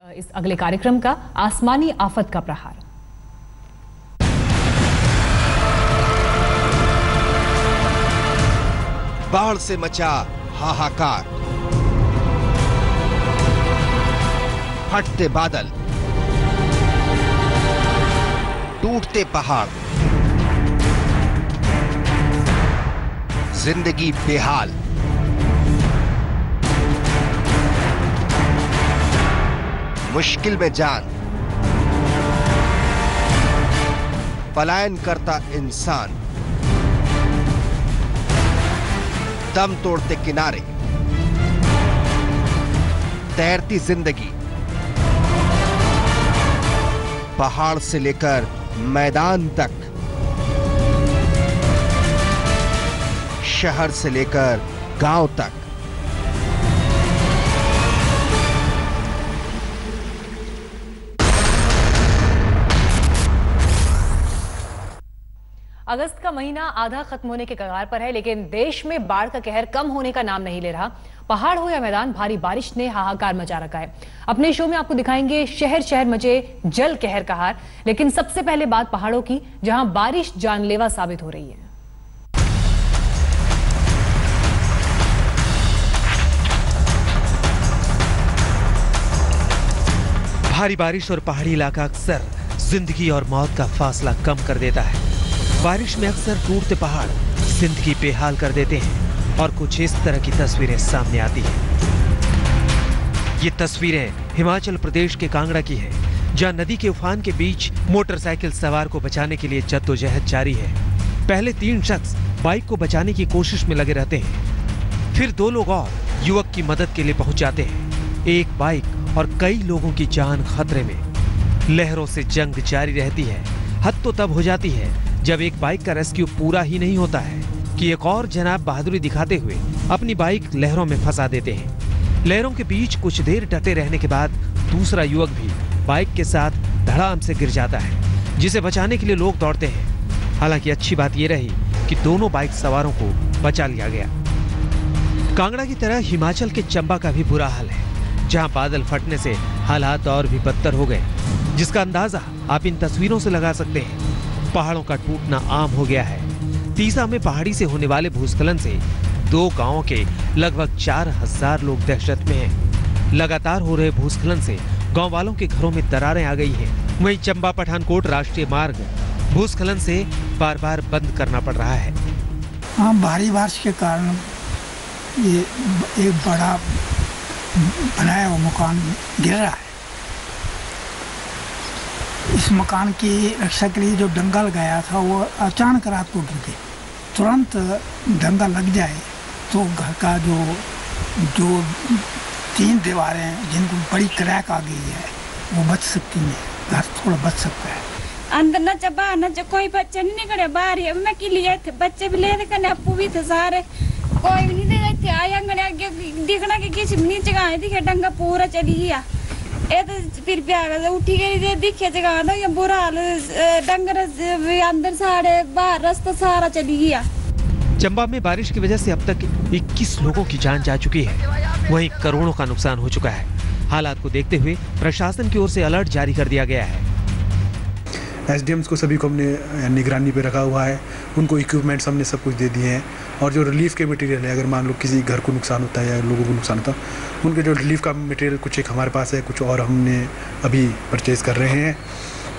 इस अगले कार्यक्रम का आसमानी आफत का प्रहार। बाढ़ से मचा हाहाकार, फटते बादल, टूटते पहाड़, जिंदगी बेहाल। मुश्किल में जान, पलायन करता इंसान, दम तोड़ते किनारे, तैरती जिंदगी। पहाड़ से लेकर मैदान तक, शहर से लेकर गांव तक, अगस्त का महीना आधा खत्म होने के कगार पर है, लेकिन देश में बाढ़ का कहर कम होने का नाम नहीं ले रहा। पहाड़ हो या मैदान, भारी बारिश ने हाहाकार मचा रखा है। अपने शो में आपको दिखाएंगे शहर शहर मचे जल कहर का हार, लेकिन सबसे पहले बात पहाड़ों की, जहां बारिश जानलेवा साबित हो रही है। भारी बारिश और पहाड़ी इलाका अक्सर जिंदगी और मौत का फासला कम कर देता है। बारिश में अक्सर टूटते पहाड़ जिंदगी बेहाल कर देते हैं और कुछ इस तरह की तस्वीरें सामने आती हैं। ये तस्वीरें हिमाचल प्रदेश के कांगड़ा की हैं, जहां नदी के उफान के बीच मोटरसाइकिल सवार को बचाने के लिए जद्दोजहद जारी है। पहले 3 शख्स बाइक को बचाने की कोशिश में लगे रहते हैं, फिर 2 लोग और युवक की मदद के लिए पहुंच जाते हैं। एक बाइक और कई लोगों की जान खतरे में। लहरों से जंग जारी रहती है। हद तो तब हो जाती है जब एक बाइक का रेस्क्यू पूरा ही नहीं होता है कि एक और जनाब बहादुरी दिखाते हुए अपनी बाइक लहरों में फंसा देते हैं। लहरों के बीच कुछ देर डटे रहने के बाद दूसरा युवक भी बाइक के साथ धड़ाम से गिर जाता है, जिसे बचाने के लिए लोग दौड़ते हैं। हालांकि अच्छी बात यह रही कि दोनों बाइक सवारों को बचा लिया गया। कांगड़ा की तरह हिमाचल के चंबा का भी बुरा हाल है, जहां बादल फटने से हालात और भी बदतर हो गए, जिसका अंदाजा आप इन तस्वीरों से लगा सकते हैं। पहाड़ों का टूटना आम हो गया है। तीसा में पहाड़ी से होने वाले भूस्खलन से 2 गांवों के लगभग 4000 लोग दहशत में हैं। लगातार हो रहे भूस्खलन से गांव वालों के घरों में दरारें आ गई हैं। वहीं चंबा पठानकोट राष्ट्रीय मार्ग भूस्खलन से बार बार बंद करना पड़ रहा है। हाँ, भारी बारिश के कारण ये एक बड़ा बनाया हुआ मकान गिर रहा है। इस मकान की रक्षा के लिए जो डंगा लगाया था वो अचानक रात को गिर गई। तुरंत डंगा लग जाए तो घर का जो 3 दीवारें जिनको बड़ी क्रैक आ गई है वो बच सकती हैं, घर थोड़ा बच सकता है। अंदर न बाहर न कोई बच्चे नहीं निकले बाहर ही। मैं के लिए थे बच्चे भी ले थे, अपू भी थे, सारे कोई भी नहीं थे। आया आगे दिखना कि किसी नहीं जगह दिखे, डंगा पूरा चली गया। फिर उठी गई दिखे जगह ना, ये बुरा हाल, डंगर अंदर सारे बाहर रास्ता सारा चली गया। चंबा में बारिश की वजह से अब तक 21 लोगों की जान जा चुकी है, वहीं करोड़ों का नुकसान हो चुका है। हालात को देखते हुए प्रशासन की ओर से अलर्ट जारी कर दिया गया है। एसडीएम्स को सभी को हमने निगरानी पे रखा हुआ है, उनको इक्विपमेंट्स हमने सब कुछ दे दिए हैं। और जो रिलीफ के मटेरियल है, अगर मान लो किसी घर को नुकसान होता है या लोगों को नुकसान होता है, उनके जो रिलीफ का मटेरियल कुछ एक हमारे पास है, कुछ और हमने अभी परचेज कर रहे हैं।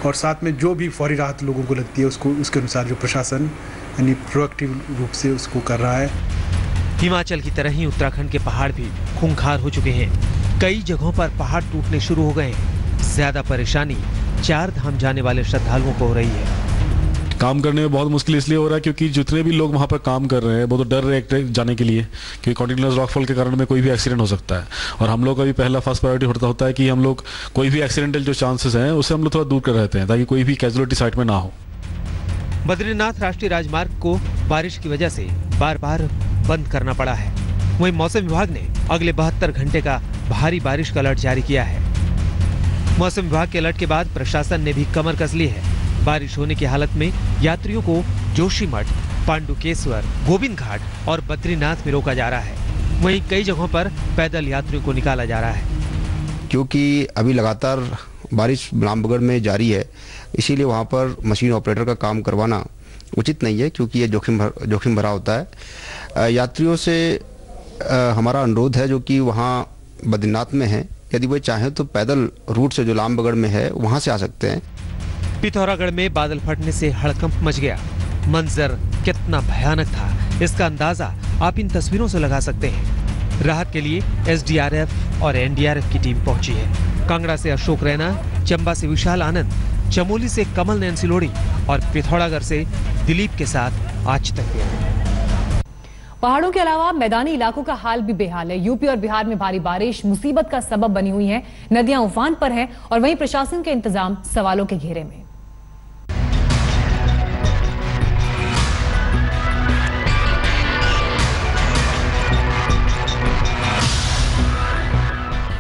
और साथ में जो भी फौरी राहत लोगों को लगती है उसको उसके अनुसार जो प्रशासन यानी प्रोएक्टिव रूप से उसको कर रहा है। हिमाचल की तरह ही उत्तराखंड के पहाड़ भी खूंखार हो चुके हैं। कई जगहों पर पहाड़ टूटने शुरू हो गए हैं। ज्यादा परेशानी 4 धाम जाने वाले श्रद्धालुओं को हो रही है। काम करने में बहुत मुश्किल इसलिए हो रहा है क्योंकि जितने भी लोग वहाँ पर काम कर रहे हैं वो तो डर रहे हैं जाने के लिए, क्योंकि कॉन्टिन्यूअस रॉकफॉल के कारण में कोई भी एक्सीडेंट हो सकता है। और हम लोग का भी पहला फर्स्ट प्रायोरिटी होता है कि हम लोग कोई भी एक्सीडेंटल जो चांसेस हैं उससे हम लोग थोड़ा दूर कर रहते हैं, ताकि कोई भी कैजुअलिटी साइट में ना हो। बद्रीनाथ राष्ट्रीय राजमार्ग को बारिश की वजह से बार बार बंद करना पड़ा है। वहीं मौसम विभाग ने अगले 72 घंटे का भारी बारिश का अलर्ट जारी किया है। मौसम विभाग के अलर्ट के बाद प्रशासन ने भी कमर कस ली है। बारिश होने की हालत में यात्रियों को जोशीमठ, पांडुकेश्वर, गोविंद घाट और बद्रीनाथ में रोका जा रहा है। वहीं कई जगहों पर पैदल यात्रियों को निकाला जा रहा है। क्योंकि अभी लगातार बारिश लामबगढ़ में जारी है, इसीलिए वहाँ पर मशीन ऑपरेटर का काम करवाना उचित नहीं है, क्योंकि ये जोखिम भरा होता है। यात्रियों से हमारा अनुरोध है जो कि वहाँ बद्रीनाथ में हैं, यदि वे चाहें तो पैदल रूट से जो लामबगढ़ में है वहाँ से आ सकते हैं। पिथौरागढ़ में बादल फटने से हड़कंप मच गया। मंजर कितना भयानक था, इसका अंदाजा आप इन तस्वीरों से लगा सकते हैं। राहत के लिए एसडीआरएफ और एनडीआरएफ की टीम पहुंची है। कांगड़ा से अशोक रैना, चंबा से विशाल आनंद, चमोली से कमल नैन सिलोड़ी और पिथौरागढ़ से दिलीप के साथ आज तक। पहाड़ों के अलावा मैदानी इलाकों का हाल भी बेहाल है। यूपी और बिहार में भारी बारिश मुसीबत का सबब बनी हुई है। नदियां उफान पर हैं और वहीं प्रशासन के इंतजाम सवालों के घेरे में।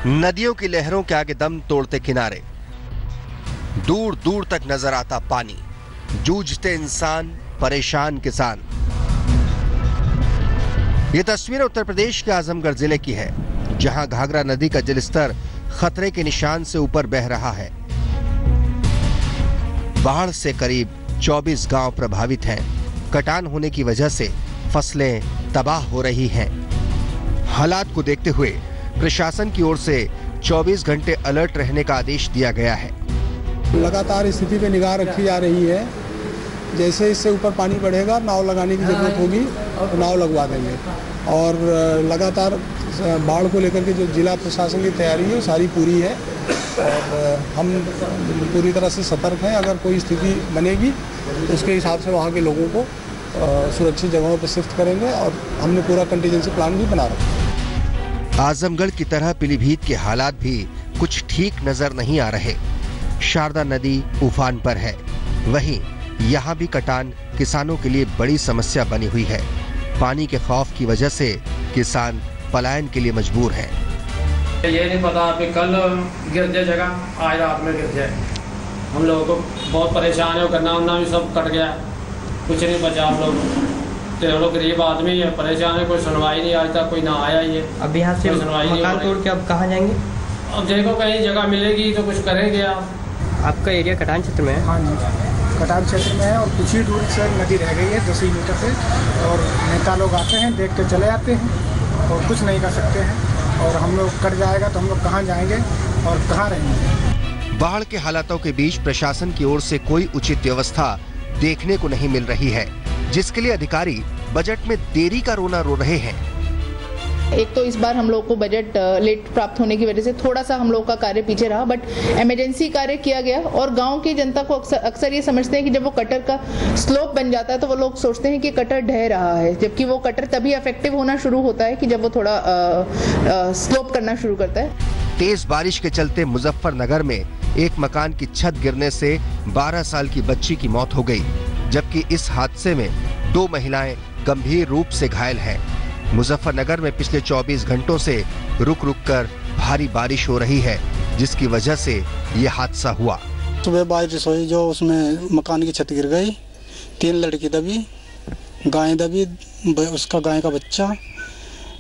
नदियों की लहरों के आगे दम तोड़ते किनारे, दूर दूर तक नजर आता पानी, जूझते इंसान, परेशान किसान। ये तस्वीर उत्तर प्रदेश के आजमगढ़ जिले की है, जहां घाघरा नदी का जलस्तर खतरे के निशान से ऊपर बह रहा है। बाढ़ से करीब 24 गांव प्रभावित हैं। कटान होने की वजह से फसलें तबाह हो रही हैं। हालात को देखते हुए प्रशासन की ओर से 24 घंटे अलर्ट रहने का आदेश दिया गया है। लगातार स्थिति पे निगाह रखी जा रही है। जैसे इससे ऊपर पानी बढ़ेगा, नाव लगाने की जरूरत होगी तो नाव लगवा देंगे। और लगातार बाढ़ को लेकर के जो जिला प्रशासन की तैयारी है सारी पूरी है और हम पूरी तरह से सतर्क हैं। अगर कोई स्थिति बनेगी तो उसके हिसाब से वहाँ के लोगों को सुरक्षित जगहों पर शिफ्ट करेंगे और हमने पूरा कंटीजेंसी प्लान भी बना रखा है। आजमगढ़ की तरह पीलीभीत के हालात भी कुछ ठीक नजर नहीं आ रहे। शारदा नदी उफान पर है, वहीं यहाँ भी कटान किसानों के लिए बड़ी समस्या बनी हुई है। पानी के खौफ की वजह से किसान पलायन के लिए मजबूर हैं। ये नहीं पता कि कल गिर जाए जगह, आज रात में गिर जाए। हम लोगों को बहुत परेशान है, करना उन्ना भी सब कट गया, कुछ नहीं बचा। हम लोग गरीब आदमी है, परेशान है, कोई सुनवाई नहीं, आज तक कोई ना आया ही है। अब यहाँ से मकान तोड़ के अब कहाँ जाएंगे? अब देखो कहीं जगह मिलेगी तो कुछ करेंगे आप। आपका एरिया कटान क्षेत्र में है? हाँ जी, कटान क्षेत्र में है और कुछ ही दूर से नदी रह गई है 10 मीटर से, और नेता लोग आते हैं, देख के चले जाते हैं और कुछ नहीं कर सकते हैं। और हम लोग कट जाएगा तो हम लोग कहाँ जाएंगे और कहाँ रहेंगे? बाढ़ के हालातों के बीच प्रशासन की ओर से कोई उचित व्यवस्था देखने को नहीं मिल रही है, जिसके लिए अधिकारी बजट में देरी का रोना रो रहे हैं। एक तो इस बार हम लोग को बजट लेट प्राप्त होने की वजह से थोड़ा सा हम लोग का कार्य पीछे रहा, बट इमरजेंसी कार्य किया गया। और गांव की जनता को अक्सर ये समझते हैं कि जब वो कटर का स्लोप बन जाता है तो वो लोग सोचते हैं कि कटर ढह रहा है, जबकि वो कटर तभी इफेक्टिव होना शुरू होता है कि जब वो थोड़ा स्लोप करना शुरू करता है। तेज बारिश के चलते मुजफ्फरनगर में एक मकान की छत गिरने से 12 साल की बच्ची की मौत हो गई, जबकि इस हादसे में 2 महिलाएं गंभीर रूप से घायल हैं। मुजफ्फरनगर में पिछले 24 घंटों से रुक रुक कर भारी बारिश हो रही है, जिसकी वजह से ये हादसा हुआ। सुबह बारिश हुई, जो उसमें मकान की छत गिर गई, 3 लड़की दबी, गाय दबी, उसका गाय का बच्चा,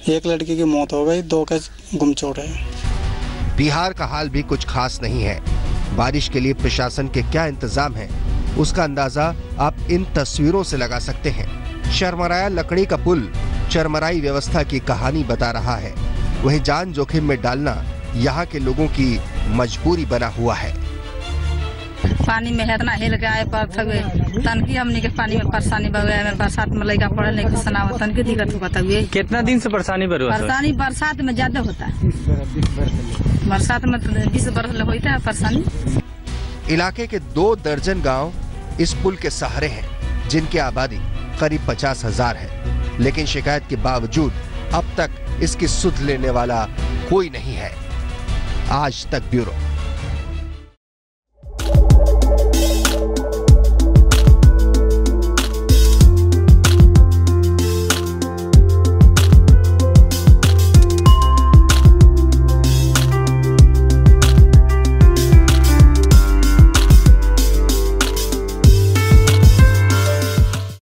एक लड़की की मौत हो गई, 2 के गुमचोट है। बिहार का हाल भी कुछ खास नहीं है। बारिश के लिए प्रशासन के क्या इंतजाम है, उसका अंदाजा आप इन तस्वीरों से लगा सकते हैं। चरमराया लकड़ी का पुल चरमराई व्यवस्था की कहानी बता रहा है। वहीं जान जोखिम में डालना यहाँ के लोगों की मजबूरी बना हुआ है। पानी में इतना हिल गया पर तनकी हमने के पानी में परेशानी बढ़ गया। बरसात में लड़का पढ़े नहीं सुना तनकी दिक्कत होता है। कितना दिन से परेशानी परेशानी बरसात में ज्यादा होता है। बरसात में 20 बरस होता है परेशानी। इलाके के 2 दर्जन गांव इस पुल के सहारे हैं, जिनकी आबादी करीब 50,000 है, लेकिन शिकायत के बावजूद अब तक इसकी सुध लेने वाला कोई नहीं है। आज तक ब्यूरो।